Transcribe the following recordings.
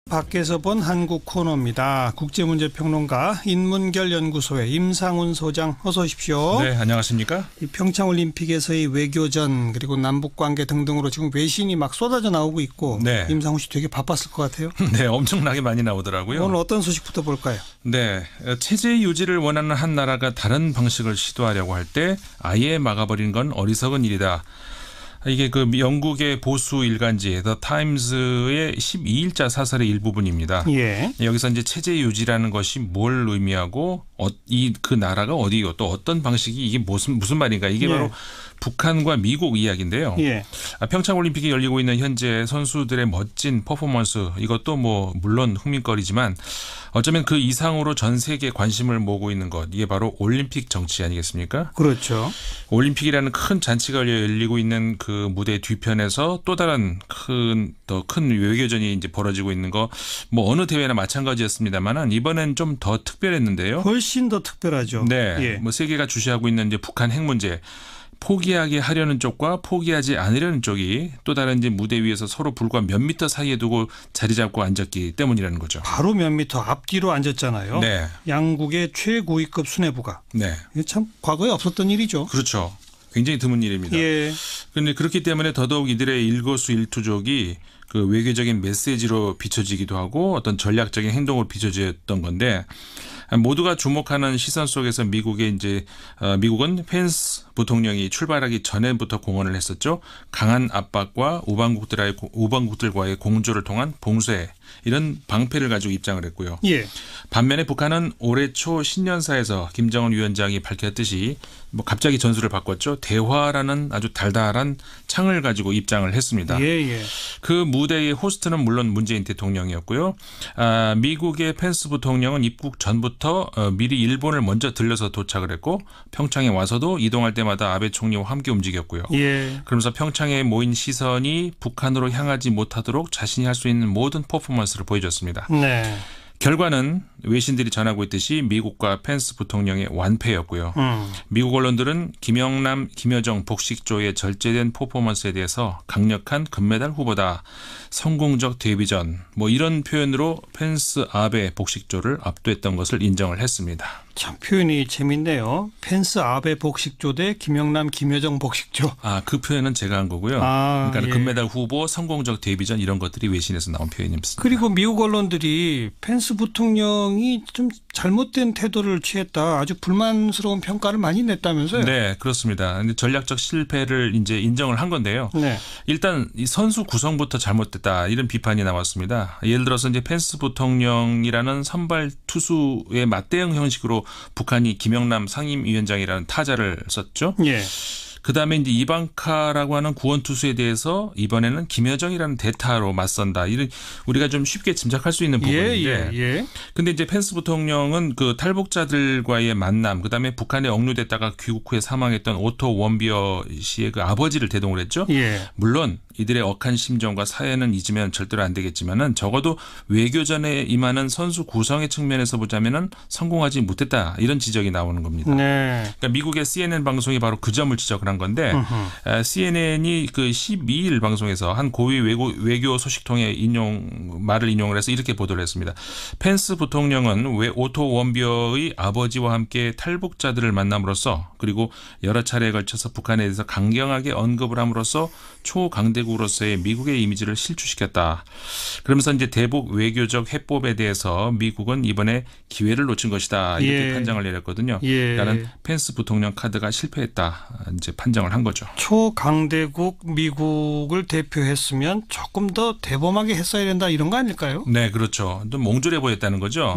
밖에서 본 한국 코너입니다. 국제문제평론가 인문결연구소의 임상훈 소장 어서 오십시오. 네, 안녕하십니까? 이 평창올림픽에서의 외교전 그리고 남북관계 등등으로 지금 외신이 막 쏟아져 나오고 있고 네. 임상훈 씨 되게 바빴을 것 같아요. 네, 엄청나게 많이 나오더라고요. 오늘 어떤 소식부터 볼까요? 네, 체제 유지를 원하는 한 나라가 다른 방식을 시도하려고 할 때 아예 막아버리는 건 어리석은 일이다. 이게 그 영국의 보수 일간지 더 타임스의 12일자 사설의 일부분입니다. 예. 여기서 이제 체제 유지라는 것이 뭘 의미하고 그 나라가 어디고 또 어떤 방식이 이게 무슨 말인가 이게 바로 북한과 미국 이야기인데요. 예. 평창올림픽이 열리고 있는 현재 선수들의 멋진 퍼포먼스 이것도 뭐 물론 흥미거리지만 어쩌면 그 이상으로 전 세계에 관심을 모으고 있는 것 이게 바로 올림픽 정치 아니겠습니까? 그렇죠. 올림픽이라는 큰 잔치가 열리고 있는 그 무대 뒤편에서 또 다른 더 큰 외교전이 이제 벌어지고 있는 거 뭐 어느 대회나 마찬가지였습니다만은 이번엔 좀 더 특별했는데요. 훨씬 더 특별하죠. 네, 예. 뭐 세계가 주시하고 있는 이제 북한 핵 문제. 포기하게 하려는 쪽과 포기하지 않으려는 쪽이 또 다른 이제 무대 위에서 서로 불과 몇 미터 사이에 두고 자리 잡고 앉았기 때문이라는 거죠. 바로 몇 미터 앞뒤로 앉았잖아요. 네. 양국의 최고위급 수뇌부가. 네. 이게 참 과거에 없었던 일이죠. 그렇죠. 굉장히 드문 일입니다. 예. 그런데 그렇기 때문에 더더욱 이들의 일거수일투족이 그 외교적인 메시지로 비춰지기도 하고 어떤 전략적인 행동으로 비춰졌던 건데 모두가 주목하는 시선 속에서 미국은 펜스 부통령이 출발하기 전에부터 공언을 했었죠. 강한 압박과 우방국들과의 공조를 통한 봉쇄 이런 방패를 가지고 입장을 했고요. 예. 반면에 북한은 올해 초 신년사에서 김정은 위원장이 밝혔듯이 뭐 갑자기 전술을 바꿨죠. 대화라는 아주 달달한 창을 가지고 입장을 했습니다. 예. 그 무대의 호스트는 물론 문재인 대통령이었고요. 미국의 펜스 부통령은 입국 전부터 미리 일본을 먼저 들려서 도착을 했고 평창에 와서도 이동할 때마다 아베 총리와 함께 움직였고요. 예. 그러면서 평창에 모인 시선이 북한으로 향하지 못하도록 자신이 할 수 있는 모든 퍼포먼스를 보여줬습니다. 네. 결과는 외신들이 전하고 있듯이 미국과 펜스 부통령의 완패였고요. 미국 언론들은 김영남, 김여정 복식조의 절제된 퍼포먼스에 대해서 강력한 금메달 후보다. 성공적 데뷔전 뭐 이런 표현으로 펜스 아베 복식조를 압도했던 것을 인정을 했습니다. 참 표현이 재밌네요. 펜스 아베 복식조 대 김영남 김여정 복식조. 그 표현은 제가 한 거고요. 그러니까 예. 금메달 후보, 성공적 데뷔전 이런 것들이 외신에서 나온 표현입니다. 그리고 미국 언론들이 펜스 부통령이 좀 잘못된 태도를 취했다. 아주 불만스러운 평가를 많이 냈다면서요? 네, 그렇습니다. 근데 전략적 실패를 이제 인정을 한 건데요. 네. 일단 이 선수 구성부터 잘못됐다 이런 비판이 나왔습니다. 예를 들어서 이제 펜스 부통령이라는 선발 투수의 맞대응 형식으로 북한이 김영남 상임위원장이라는 타자를 썼죠. 예. 그다음에 이제 이방카라고 하는 구원 투수에 대해서 이번에는 김여정이라는 대타로 맞선다. 이런 우리가 좀 쉽게 짐작할 수 있는 부분인데. 예. 근데 이제 펜스 부통령은 그 탈북자들과의 만남, 그다음에 북한에 억류됐다가 귀국 후에 사망했던 오토 원비어 씨의 그 아버지를 대동을 했죠. 예. 물론 이들의 억한 심정과 사연은 잊으면 절대로 안 되겠지만은 적어도 외교전에 임하는 선수 구성의 측면에서 보자면은 성공하지 못했다. 이런 지적이 나오는 겁니다. 네. 그러니까 미국의 CNN 방송이 바로 그 점을 지적을 한 건데 CNN이 그 12일 방송에서 한 고위 외교 소식통의 말을 인용을 해서 이렇게 보도를 했습니다. 펜스 부통령은 오토 원비어의 아버지와 함께 탈북자들을 만남으로써 그리고 여러 차례에 걸쳐서 북한에 대해서 강경하게 언급을 함으로써 초강대국으로서의 미국의 이미지를 실추시켰다. 그러면서 이제 대북 외교적 해법에 대해서 미국은 이번에 기회를 놓친 것이다. 이렇게 판정을 내렸거든요. 그러니까 펜스 부통령 카드가 실패했다. 이제 판정을 한 거죠. 초강대국 미국을 대표했으면 조금 더 대범하게 했어야 된다 이런 거 아닐까요? 네, 그렇죠. 좀 몽졸해 보였다는 거죠.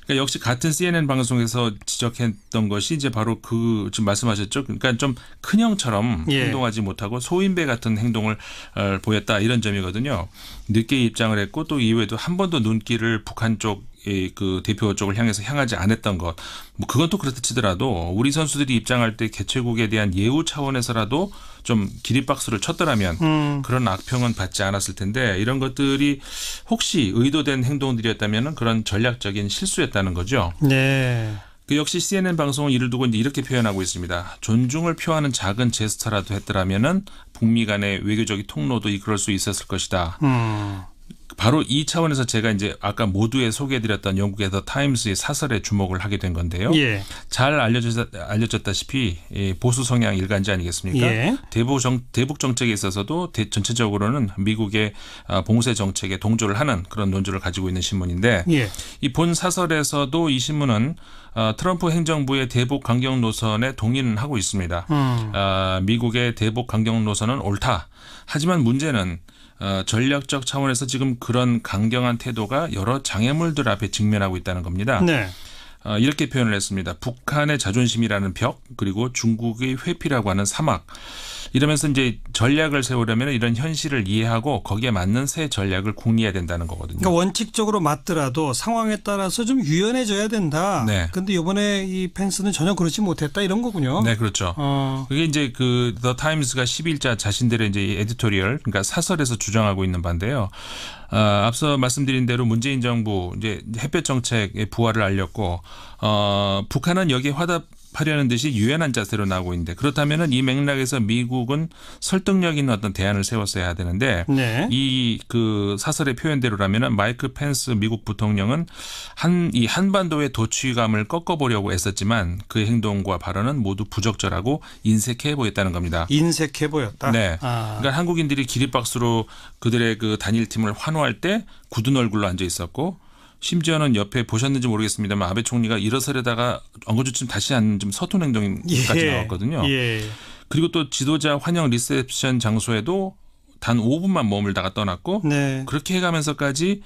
그러니까 역시 같은 CNN 방송에서 지적했던 것이 이제 바로 그 지금 말씀하셨죠. 그러니까 좀 큰형처럼 행동하지 못하고 소인배 같은 행동을 보였다 이런 점이거든요. 늦게 입장을 했고 또 이후에도 한 번도 눈길을 북한 쪽 그 대표 쪽을 향하지 않았던 것. 뭐 그건 또 그렇다 치더라도 우리 선수들이 입장할 때 개최국에 대한 예우 차원에서라도 좀 기립박수를 쳤더라면 그런 악평은 받지 않았을 텐데 이런 것들이 혹시 의도된 행동들이었다면 그런 전략적인 실수였다는 거죠. 네. 그 역시 CNN 방송은 이를 두고 이렇게 표현하고 있습니다. 존중을 표하는 작은 제스처라도 했더라면은 북미 간의 외교적인 통로도 이끌을 수 있었을 것이다. 바로 이 차원에서 제가 이제 아까 모두에 소개해드렸던 영국의 더 타임스의 사설에 주목을 하게 된 건데요. 예. 잘 알려졌다시피 보수 성향 일간지 아니겠습니까? 예. 대북 정책에 있어서도 전체적으로는 미국의 봉쇄 정책에 동조를 하는 그런 논조를 가지고 있는 신문인데 예. 이 본 사설에서도 이 신문은 트럼프 행정부의 대북 강경 노선에 동의는 하고 있습니다. 미국의 대북 강경 노선은 옳다. 하지만 문제는 전략적 차원에서 지금 그런 강경한 태도가 여러 장애물들 앞에 직면하고 있다는 겁니다. 네. 이렇게 표현을 했습니다. 북한의 자존심이라는 벽 그리고 중국의 회피라고 하는 사막. 이러면서 이제 전략을 세우려면 이런 현실을 이해하고 거기에 맞는 새 전략을 궁리해야 된다는 거거든요. 그러니까 원칙적으로 맞더라도 상황에 따라서 좀 유연해져야 된다. 네. 그런데 이번에 이 펜스는 전혀 그렇지 못했다 이런 거군요. 네, 그렇죠. 그게 이제 그 더 타임스가 10일자 자신들의 이제 에디토리얼, 그러니까 사설에서 주장하고 있는 바인데요. 앞서 말씀드린 대로 문재인 정부 이제 햇볕 정책의 부활을 알렸고, 북한은 여기에 화답하려는 듯이 유연한 자세로 나오고 있는데 그렇다면은 이 맥락에서 미국은 설득력 있는 어떤 대안을 세웠어야 되는데 네. 이 그 사설의 표현대로라면은 마이크 펜스 미국 부통령은 이 한반도의 도취감을 꺾어보려고 애썼지만 그의 행동과 발언은 모두 부적절하고 인색해 보였다는 겁니다. 인색해 보였다. 네. 그러니까 한국인들이 기립박수로 그들의 그 단일팀을 환호할 때 굳은 얼굴로 앉아 있었고 심지어는 옆에 보셨는지 모르겠습니다만 아베 총리가 일어서려다가 엉거주춤 다시 앉는 좀 서툰 행동까지 나왔거든요. 예. 그리고 또 지도자 환영 리셉션 장소에도 단 5분만 머물다가 떠났고 네. 그렇게 해가면서까지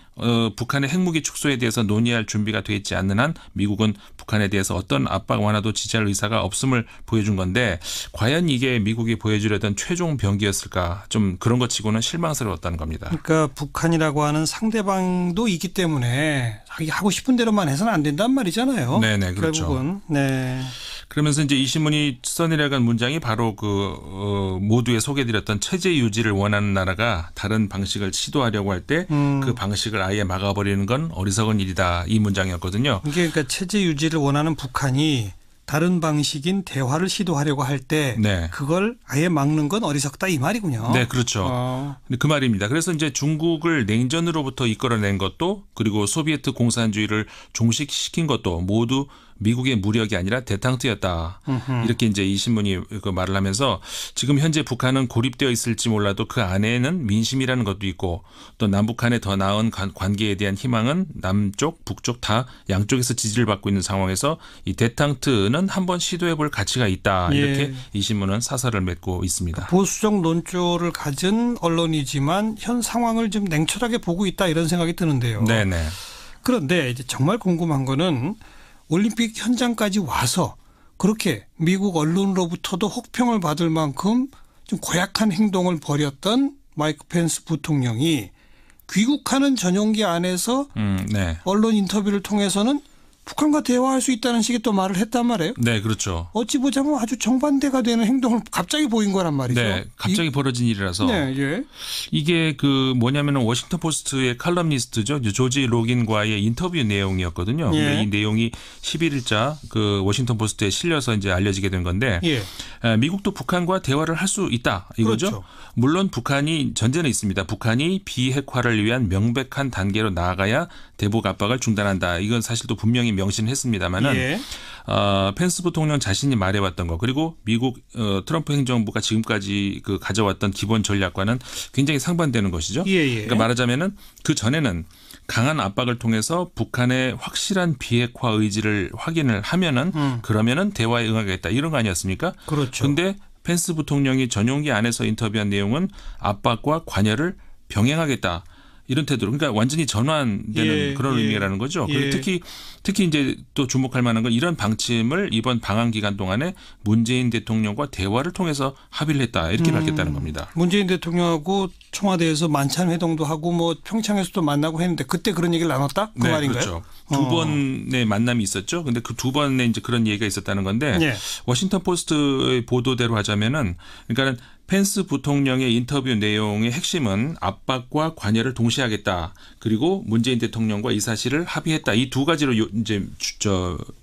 북한의 핵무기 축소에 대해서 논의할 준비가 돼 있지 않는 한 미국은 북한에 대해서 어떤 압박 완화도 지지할 의사가 없음을 보여준 건데 과연 이게 미국이 보여주려던 최종 병기였을까 좀 그런 것 치고는 실망스러웠다는 겁니다. 그러니까 북한이라고 하는 상대방도 있기 때문에 자기 하고 싶은 대로만 해서는 안 된단 말이잖아요. 네네 그렇죠. 결국은. 네. 그러면서 이제 이 신문이 써내려간 문장이 바로 그 모두에 소개드렸던 체제 유지를 원하는 나라가 다른 방식을 시도하려고 할 때 그 방식을 아예 막아버리는 건 어리석은 일이다 이 문장이었거든요. 이게 그러니까 체제 유지를 원하는 북한이 다른 방식인 대화를 시도하려고 할 때 네. 그걸 아예 막는 건 어리석다 이 말이군요. 네, 그렇죠. 그 말입니다. 그래서 이제 중국을 냉전으로부터 이끌어낸 것도 그리고 소비에트 공산주의를 종식시킨 것도 모두 미국의 무력이 아니라 대탕트였다. 이렇게 이제 이 신문이 그 말을 하면서 지금 현재 북한은 고립되어 있을지 몰라도 그 안에는 민심이라는 것도 있고 또 남북한의 더 나은 관계에 대한 희망은 남쪽, 북쪽 다 양쪽에서 지지를 받고 있는 상황에서 이 대탕트는 한번 시도해 볼 가치가 있다. 이렇게 예. 이 신문은 사설을 맺고 있습니다. 보수적 논조를 가진 언론이지만 현 상황을 좀 냉철하게 보고 있다 이런 생각이 드는데요. 네네. 그런데 이제 정말 궁금한 거는 올림픽 현장까지 와서 그렇게 미국 언론으로부터도 혹평을 받을 만큼 좀 고약한 행동을 벌였던 마이크 펜스 부통령이 귀국하는 전용기 안에서 네. 언론 인터뷰를 통해서는 북한과 대화할 수 있다는 식의 또 말을 했단 말이에요. 네, 그렇죠. 어찌 보자면 아주 정반대가 되는 행동을 갑자기 보인 거란 말이죠. 네, 갑자기 벌어진 일이라서. 네, 예. 이게 그 뭐냐면은 워싱턴 포스트의 칼럼니스트죠. 조지 로긴과의 인터뷰 내용이었거든요. 예. 근데 이 내용이 11일자 그 워싱턴 포스트에 실려서 이제 알려지게 된 건데 예. 미국도 북한과 대화를 할 수 있다 이거죠. 그렇죠. 물론 북한이 전제는 있습니다. 북한이 비핵화를 위한 명백한 단계로 나아가야 대북 압박을 중단한다. 이건 사실 또 분명히 명심했습니다만은 예. 펜스 부통령 자신이 말해왔던 거 그리고 미국 트럼프 행정부가 지금까지 그 가져왔던 기본 전략과는 굉장히 상반되는 것이죠. 예. 그러니까 말하자면은 그 전에는 강한 압박을 통해서 북한의 확실한 비핵화 의지를 확인을 하면은 그러면은 대화에 응하겠다 이런 거 아니었습니까? 그렇죠. 그런데 펜스 부통령이 전용기 안에서 인터뷰한 내용은 압박과 관여를 병행하겠다. 이런 태도로 그러니까 완전히 전환되는 그런 의미라는 거죠. 그리고 특히 이제 또 주목할 만한 건 이런 방침을 이번 방한 기간 동안에 문재인 대통령과 대화를 통해서 합의를 했다 이렇게 밝혔다는 겁니다. 문재인 대통령하고 청와대에서 만찬 회동도 하고 뭐 평창에서도 만나고 했는데 그때 그런 얘기를 나눴다 그 네, 말인가요? 그렇죠. 두 번의 만남이 있었죠. 근데 그 두 번에 이제 그런 얘기가 있었다는 건데 예. 워싱턴 포스트의 보도대로 하자면은 그러니까 펜스 부통령의 인터뷰 내용의 핵심은 압박과 관여를 동시에 하겠다. 그리고 문재인 대통령과 이 사실을 합의했다. 이 두 가지로 이제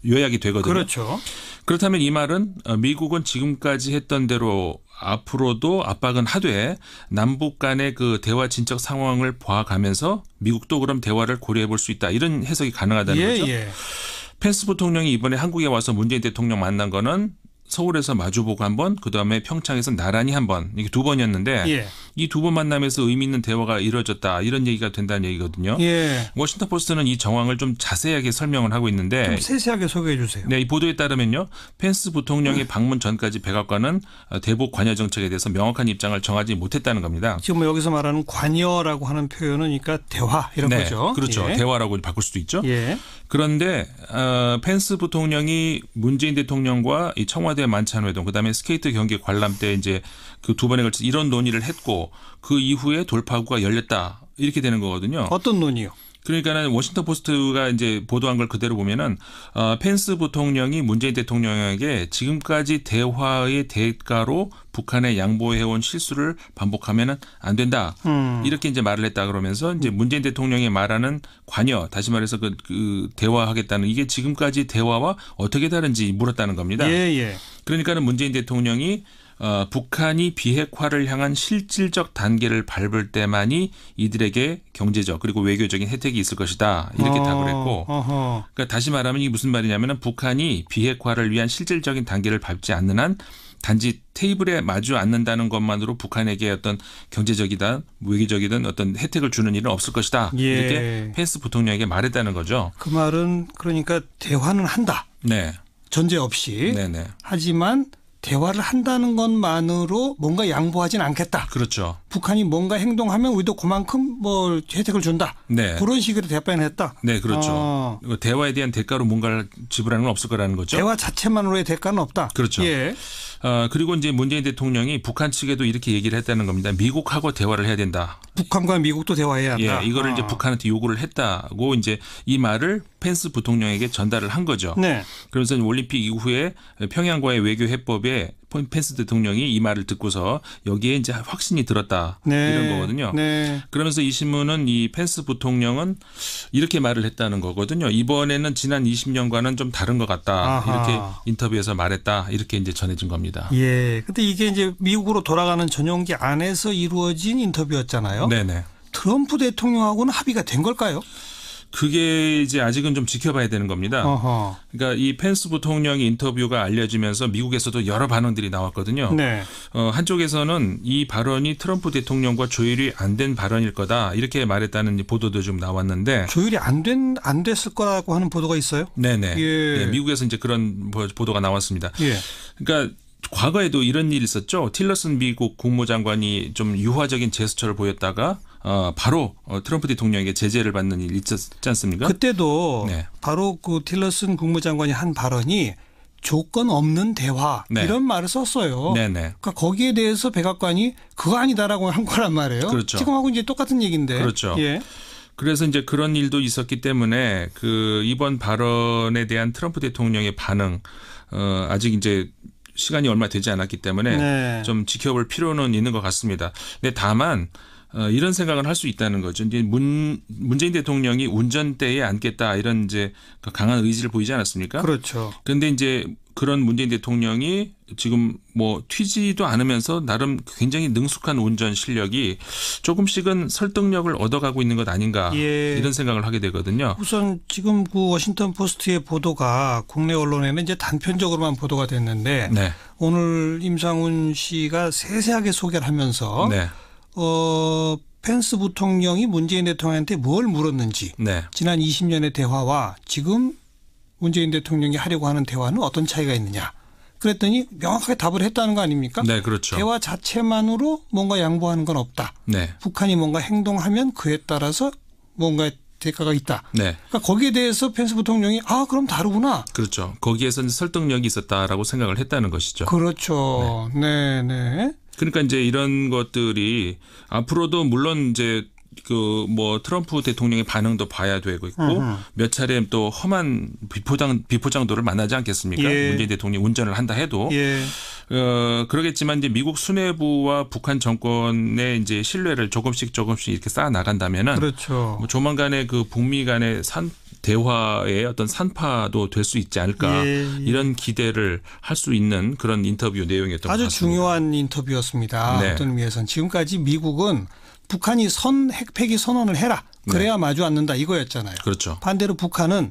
요약이 되거든요. 그렇죠. 그렇다면 이 말은 미국은 지금까지 했던 대로 앞으로도 압박은 하되 남북 간의 그 대화 진척 상황을 봐가면서 미국도 그럼 대화를 고려해 볼 수 있다. 이런 해석이 가능하다는 거죠. 펜스 부통령이 이번에 한국에 와서 문재인 대통령 만난 거는 서울에서 마주보고 한 번, 그다음에 평창에서 나란히 한 번, 이게 두 번이었는데 이 두 번 만남에서 의미 있는 대화가 이루어졌다. 이런 얘기가 된다는 얘기거든요. 워싱턴 포스트는 이 정황을 좀 자세하게 설명을 하고 있는데 좀 세세하게 소개해 주세요. 네, 이 보도에 따르면요. 펜스 부통령의 방문 전까지 백악관은 대북 관여 정책에 대해서 명확한 입장을 정하지 못했다는 겁니다. 지금 여기서 말하는 관여라고 하는 표현은 그러니까 대화 이런 거죠. 그렇죠. 대화라고 바꿀 수도 있죠. 그런데 펜스 부통령이 문재인 대통령과 이 청와대 만찬회동, 그다음에 스케이트 경기 관람 때 이제 그 두 번에 걸쳐서 이런 논의를 했고 그 이후에 돌파구가 열렸다. 이렇게 되는 거거든요. 어떤 논의요? 그러니까는 워싱턴 포스트가 이제 보도한 걸 그대로 보면은 펜스 부통령이 문재인 대통령에게 지금까지 대화의 대가로 북한에 양보해온 실수를 반복하면은 안 된다. 이렇게 이제 말을 했다 그러면서 이제 문재인 대통령이 말하는 관여, 다시 말해서 그 대화하겠다는 이게 지금까지 대화와 어떻게 다른지 물었다는 겁니다. 그러니까는 문재인 대통령이 북한이 비핵화를 향한 실질적 단계를 밟을 때만이 이들에게 경제적 그리고 외교적인 혜택이 있을 것이다. 이렇게 답을 했고 그러니까 다시 말하면 이게 무슨 말이냐면 북한이 비핵화를 위한 실질적인 단계를 밟지 않는 한 단지 테이블에 마주 앉는다는 것만으로 북한에게 어떤 경제적이든 외교적이든 어떤 혜택을 주는 일은 없을 것이다. 이렇게 펜스 부통령에게 말했다는 거죠. 그 말은 그러니까 대화는 한다. 전제 없이. 하지만 대화를 한다는 것만으로 뭔가 양보하진 않겠다. 그렇죠. 북한이 뭔가 행동하면 우리도 그만큼 뭐 혜택을 준다. 그런 식으로 답변했다. 네, 그렇죠. 대화에 대한 대가로 뭔가를 지불하는 건 없을 거라는 거죠. 대화 자체만으로의 대가는 없다. 그렇죠. 그리고 이제 문재인 대통령이 북한 측에도 이렇게 얘기를 했다는 겁니다. 미국하고 대화를 해야 된다. 북한과 미국도 대화해야 한다. 이거를 이제 북한한테 요구를 했다고 이제 이 말을 펜스 부통령에게 전달을 한 거죠. 그러면서 올림픽 이후에 평양과의 외교 해법에 펜스 대통령이 이 말을 듣고서 여기에 이제 확신이 들었다. 이런 거거든요. 그러면서 이 신문은 이 펜스 부통령은 이렇게 말을 했다는 거거든요. 이번에는 지난 20년과는 좀 다른 것 같다. 이렇게 인터뷰에서 말했다. 이렇게 이제 전해진 겁니다. 근데 이게 이제 미국으로 돌아가는 전용기 안에서 이루어진 인터뷰였잖아요. 트럼프 대통령하고는 합의가 된 걸까요? 그게 이제 아직은 좀 지켜봐야 되는 겁니다. 그러니까 이 펜스 부통령의 인터뷰가 알려지면서 미국에서도 여러 반응들이 나왔거든요. 한쪽에서는 이 발언이 트럼프 대통령과 조율이 안 된 발언일 거다 이렇게 말했다는 보도도 좀 나왔는데 조율이 안 됐을 거라고 하는 보도가 있어요? 미국에서 이제 그런 보도가 나왔습니다. 그러니까 과거에도 이런 일이 있었죠. 틸러슨 미국 국무장관이 좀 유화적인 제스처를 보였다가 바로 트럼프 대통령에게 제재를 받는 일이 있었지 않습니까? 그때도 바로 그 틸러슨 국무장관이 한 발언이 조건 없는 대화 이런 말을 썼어요. 그러니까 거기에 대해서 백악관이 그거 아니다라고 한 거란 말이에요. 지금하고 이제 똑같은 얘기인데. 그래서 이제 그런 일도 있었기 때문에 그 이번 발언에 대한 트럼프 대통령의 반응 아직 이제 시간이 얼마 되지 않았기 때문에 좀 지켜볼 필요는 있는 것 같습니다. 근데 다만 이런 생각은 할 수 있다는 거죠. 이제 문재인 대통령이 운전대에 앉겠다 이런 이제 강한 의지를 보이지 않았습니까? 그런데 이제 그런 문재인 대통령이 지금 뭐 튀지도 않으면서 나름 굉장히 능숙한 운전 실력이 조금씩은 설득력을 얻어가고 있는 것 아닌가 이런 생각을 하게 되거든요. 우선 지금 그 워싱턴 포스트의 보도가 국내 언론에는 이제 단편적으로만 보도가 됐는데 오늘 임상훈 씨가 세세하게 소개를 하면서 펜스 부통령이 문재인 대통령한테 뭘 물었는지 지난 20년의 대화와 지금 문재인 대통령이 하려고 하는 대화는 어떤 차이가 있느냐. 그랬더니 명확하게 답을 했다는 거 아닙니까? 대화 자체만으로 뭔가 양보하는 건 없다. 북한이 뭔가 행동하면 그에 따라서 뭔가 대가가 있다. 그러니까 거기에 대해서 펜스 부통령이 그럼 다르구나. 거기에서는 설득력이 있었다라고 생각을 했다는 것이죠. 그러니까 이제 이런 것들이 앞으로도 물론 이제 그 뭐 트럼프 대통령의 반응도 봐야 되고 있고 몇 차례 또 험한 비포장도를 만나지 않겠습니까? 예. 문재인 대통령이 운전을 한다 해도 예. 그러겠지만 이제 미국 수뇌부와 북한 정권의 이제 신뢰를 조금씩 이렇게 쌓아 나간다면은 그렇죠. 뭐 조만간에 그 북미 간의 대화의 어떤 산파도 될 수 있지 않을까 예. 이런 기대를 할 수 있는 그런 인터뷰 내용이었던 것 같습니다. 아주 중요한 인터뷰였습니다. 네. 어떤 의미에서는 지금까지 미국은 북한이 핵폐기 선언을 해라. 그래야 네. 마주 앉는다 이거였잖아요. 그렇죠. 반대로 북한은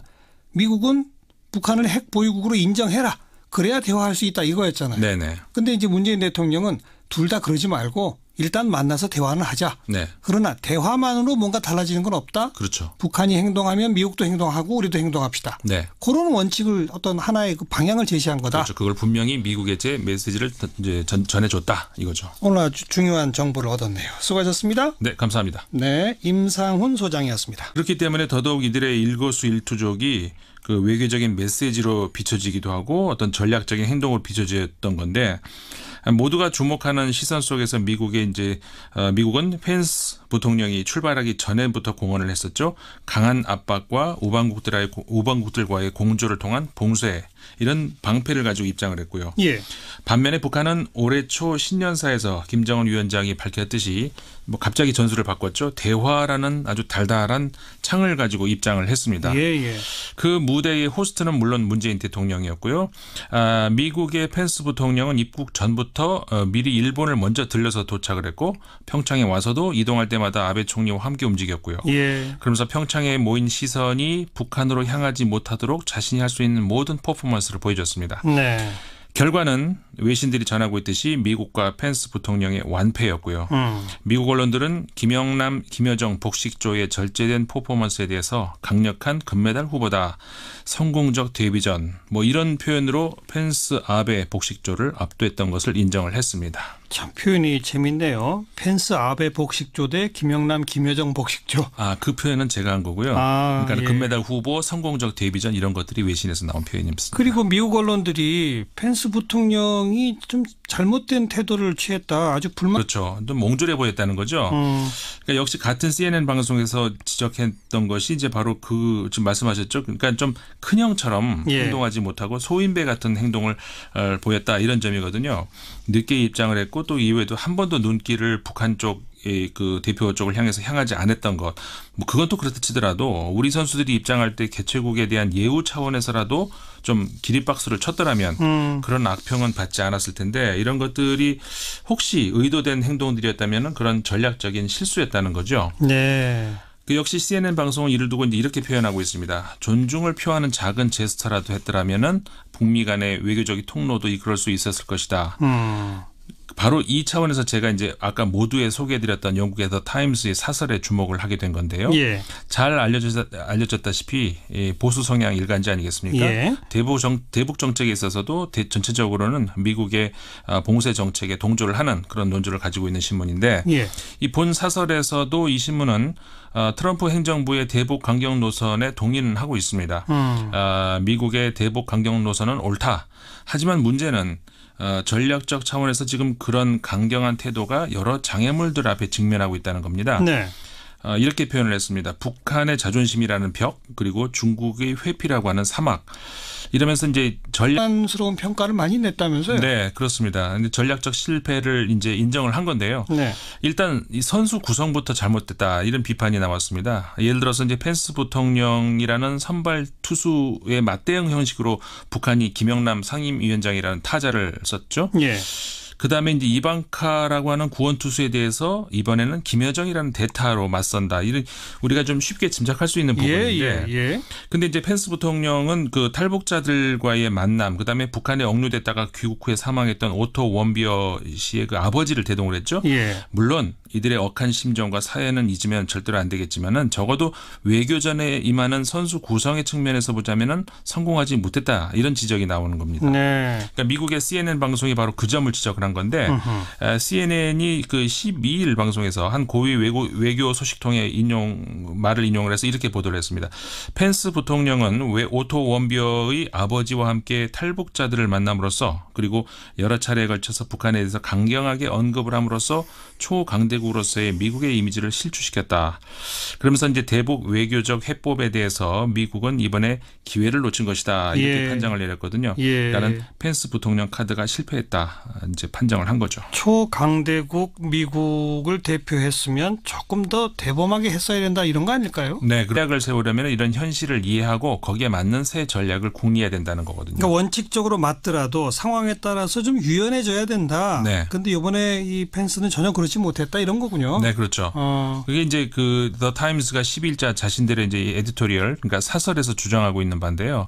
미국은 북한을 핵 보유국으로 인정해라. 그래야 대화할 수 있다 이거였잖아요. 네네. 근데 이제 문재인 대통령은 둘 다 그러지 말고 일단 만나서 대화는 하자. 네. 그러나 대화만으로 뭔가 달라지는 건 없다. 그렇죠. 북한이 행동하면 미국도 행동하고 우리도 행동합시다. 네. 그런 원칙을 어떤 하나의 그 방향을 제시한 거다. 그렇죠. 그걸 분명히 미국에 제 메시지를 이제 전해줬다 이거죠. 오늘 아주 중요한 정보를 얻었네요. 수고하셨습니다. 네, 감사합니다. 네, 임상훈 소장이었습니다. 그렇기 때문에 더더욱 이들의 일거수일투족이 그 외교적인 메시지로 비춰지기도 하고 어떤 전략적인 행동으로 비춰졌던 건데 모두가 주목하는 시선 속에서 미국은 펜스 부통령이 출발하기 전에부터 공언을 했었죠. 강한 압박과 우방국들과의 공조를 통한 봉쇄 이런 방패를 가지고 입장을 했고요. 예. 반면에 북한은 올해 초 신년사에서 김정은 위원장이 밝혔듯이 뭐 갑자기 전술을 바꿨죠. 대화라는 아주 달달한 창을 가지고 입장을 했습니다. 예. 그 무대의 호스트는 물론 문재인 대통령이었고요. 미국의 펜스 부통령은 입국 전부터 미리 일본을 먼저 들려서 도착을 했고 평창에 와서도 이동할 때마다 아베 총리와 함께 움직였고요. 예. 그러면서 평창에 모인 시선이 북한으로 향하지 못하도록 자신이 할 수 있는 모든 퍼포먼스를 보여줬습니다. 네. 결과는 외신들이 전하고 있듯이 미국과 펜스 부통령의 완패였고요. 미국 언론들은 김영남, 김여정 복식조의 절제된 퍼포먼스에 대해서 강력한 금메달 후보다, 성공적 데뷔전 뭐 이런 표현으로 펜스 아베 복식조를 압도했던 것을 인정을 했습니다. 참 표현이 재밌네요. 펜스 아베 복식조 대 김영남, 김여정 복식조. 그 표현은 제가 한 거고요. 그러니까 예. 금메달 후보, 성공적 데뷔전 이런 것들이 외신에서 나온 표현이었습니다. 그리고 미국 언론들이 펜스 부통령이 좀 잘못된 태도를 취했다. 아주 불만. 그렇죠. 좀 몽졸해 보였다는 거죠. 그러니까 역시 같은 CNN 방송에서 지적했던 것이 이제 바로 그 지금 말씀하셨죠. 그러니까 좀 큰형처럼 예. 행동하지 못하고 소인배 같은 행동을 보였다 이런 점이거든요. 늦게 입장을 했고 또 이후에도 한 번도 눈길을 북한 쪽 그 대표 쪽을 향하지 않았던 것. 뭐 그건 또 그렇다 치더라도 우리 선수들이 입장할 때 개최국에 대한 예우 차원에서라도 좀 기립박수를 쳤더라면 그런 악평은 받지 않았을 텐데 이런 것들이 혹시 의도된 행동들이었다면 그런 전략적인 실수였다는 거죠. 네. 그 역시 CNN 방송은 이를 두고 이제 이렇게 표현하고 있습니다. 존중을 표하는 작은 제스처라도 했더라면은 북미 간의 외교적인 통로도 이끌을 수 있었을 것이다. 바로 이 차원에서 제가 이제 아까 모두에 소개해드렸던 영국의 더 타임스의 사설에 주목을 하게 된 건데요. 예. 잘 알려졌다시피 보수 성향 일간지 아니겠습니까? 예. 대북 정책에 있어서도 전체적으로는 미국의 봉쇄 정책에 동조를 하는 그런 논조를 가지고 있는 신문인데 예. 이 본 사설에서도 이 신문은 트럼프 행정부의 대북 강경 노선에 동의는 하고 있습니다. 미국의 대북 강경 노선은 옳다. 하지만 문제는 전략적 차원에서 지금 그런 강경한 태도가 여러 장애물들 앞에 직면하고 있다는 겁니다. 네. 이렇게 표현을 했습니다. 북한의 자존심이라는 벽 그리고 중국의 회피라고 하는 사막 이러면서 이제 비난스러운 평가를 많이 냈다면서요? 네, 그렇습니다. 근데 전략적 실패를 이제 인정을 한 건데요. 네. 일단 이 선수 구성부터 잘못됐다 이런 비판이 나왔습니다. 예를 들어서 이제 펜스 부통령이라는 선발 투수의 맞대응 형식으로 북한이 김영남 상임위원장이라는 타자를 썼죠. 예. 그다음에 이제 이방카라고 하는 구원 투수에 대해서 이번에는 김여정이라는 대타로 맞선다. 이런 우리가 좀 쉽게 짐작할 수 있는 부분인데. 예. 근데 이제 펜스 부통령은 그 탈북자들과의 만남, 그다음에 북한에 억류됐다가 귀국 후에 사망했던 오토 원비어 씨의 그 아버지를 대동을 했죠. 예. 물론 이들의 억한 심정과 사연은 잊으면 절대로 안 되겠지만은 적어도 외교전에 임하는 선수 구성의 측면에서 보자면은 성공하지 못했다 이런 지적이 나오는 겁니다. 네. 그러니까 미국의 CNN 방송이 바로 그 점을 지적을 한 건데 CNN이 그 12일 방송에서 한 고위 외교 소식통의 말을 인용을 해서 이렇게 보도를 했습니다. 펜스 부통령은 오토 원비어의 아버지와 함께 탈북자들을 만남으로써 그리고 여러 차례에 걸쳐서 북한에 대해서 강경하게 언급을 함으로써 초강대국 강대국으로서의 미국의 이미지를 실추시켰다. 그러면서 이제 대북 외교적 해법에 대해서 미국은 이번에 기회를 놓친 것이다. 이렇게 판정을 내렸거든요. 그러니까 펜스 부통령 카드가 실패했다. 이제 판정을 한 거죠. 초강대국 미국을 대표했으면 조금 더 대범하게 했어야 된다 이런 거 아닐까요? 네. 전략을 세우려면 이런 현실을 이해하고 거기에 맞는 새 전략을 궁리해야 된다는 거거든요. 그러니까 원칙적으로 맞더라도 상황에 따라서 좀 유연해져야 된다. 네. 근데 이번에 이 펜스는 전혀 그렇지 못했다 이런 거군요. 네, 그렇죠. 그게 이제 그 The Times가 10일자 자신들의 이제 에디토리얼, 그러니까 사설에서 주장하고 있는 바인데요.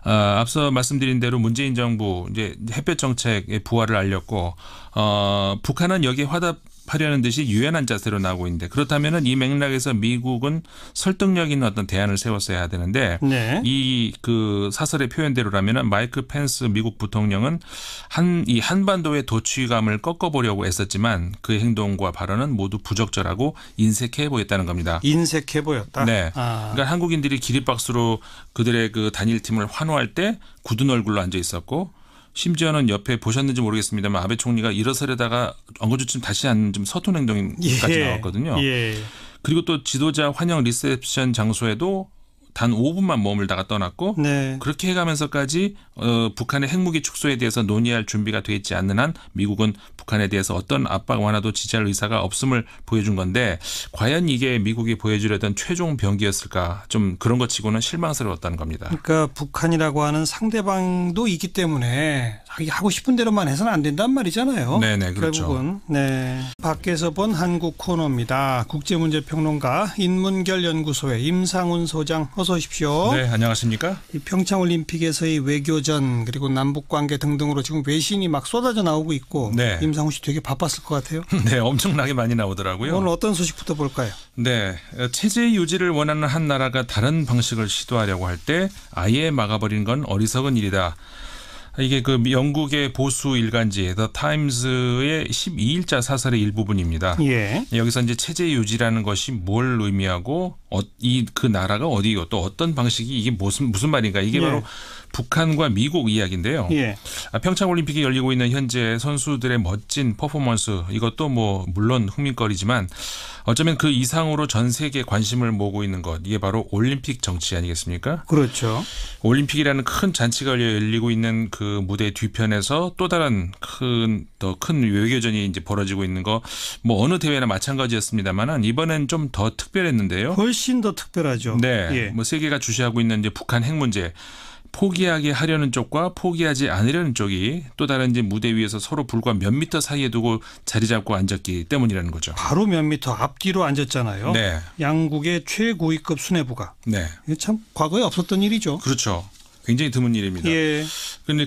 앞서 말씀드린 대로 문재인 정부 이제 햇볕 정책의 부활을 알렸고, 북한은 여기에 화답하려는 듯이 유연한 자세로 나오고 있는데, 그렇다면은 이 맥락에서 미국은 설득력 있는 어떤 대안을 세웠어야 되는데, 네. 이 그 사설의 표현대로라면은 마이크 펜스 미국 부통령은 이 한반도의 도취감을 꺾어보려고 애썼지만 그 행동과 발언은 모두 부적절하고 인색해 보였다는 겁니다. 인색해 보였다. 네. 그러니까 한국인들이 기립박수로 그들의 그 단일팀을 환호할 때 굳은 얼굴로 앉아 있었고, 심지어는 옆에 보셨는지 모르겠습니다만 아베 총리가 일어서려다가 엉거주춤 다시 앉는 좀 서툰 행동까지 나왔거든요. 그리고 또 지도자 환영 리셉션 장소에도 단 5분만 머물다가 떠났고, 네. 그렇게 해가면서까지 북한의 핵무기 축소에 대해서 논의할 준비가 돼 있지 않는 한 미국은 북한에 대해서 어떤 압박 완화도 지지할 의사가 없음을 보여준 건데, 과연 이게 미국이 보여주려던 최종 병기였을까, 좀 그런 것 치고는 실망스러웠다는 겁니다. 그러니까 북한이라고 하는 상대방도 있기 때문에 자기 하고 싶은 대로만 해서는 안 된단 말이잖아요. 네네, 그렇죠. 결국은. 네. 밖에서 본 한국 코너입니다. 국제문제평론가 인문결연구소의 임상훈 소장 어서 오십시오. 네, 안녕하십니까? 이 평창올림픽에서의 외교전 그리고 남북관계 등등으로 지금 외신이 막 쏟아져 나오고 있고, 네. 임상훈 씨 되게 바빴을 것 같아요. 네, 엄청나게 많이 나오더라고요. 오늘 어떤 소식부터 볼까요? 네, 체제 유지를 원하는 한 나라가 다른 방식을 시도하려고 할 때 아예 막아버리는 건 어리석은 일이다. 이게 그 영국의 보수 일간지 The Times의 12일자 사설의 일부분입니다. 예. 여기서 이제 체제 유지라는 것이 뭘 의미하고 그 나라가 어디고 또 어떤 방식이 이게 무슨 말인가, 이게 바로 북한과 미국 이야기인데요. 예. 평창올림픽이 열리고 있는 현재 선수들의 멋진 퍼포먼스, 이것도 뭐 물론 흥미거리지만 어쩌면 그 이상으로 전 세계에 관심을 모으고 있는 것, 이게 바로 올림픽 정치 아니겠습니까? 그렇죠. 올림픽이라는 큰 잔치가 열리고 있는 그 무대 뒤편에서 또 다른 더 큰 외교전이 이제 벌어지고 있는 거, 뭐 어느 대회나 마찬가지였습니다만은 이번엔 좀 더 특별했는데요. 훨씬 더 특별하죠. 네, 예. 뭐 세계가 주시하고 있는 이제 북한 핵 문제. 포기하게 하려는 쪽과 포기하지 않으려는 쪽이 또 다른 이제 무대 위에서 서로 불과 몇 미터 사이에 두고 자리 잡고 앉았기 때문이라는 거죠. 바로 몇 미터 앞뒤로 앉았잖아요. 네. 양국의 최고위급 수뇌부가. 네. 이게 참 과거에 없었던 일이죠. 그렇죠. 굉장히 드문 일입니다. 예. 그런데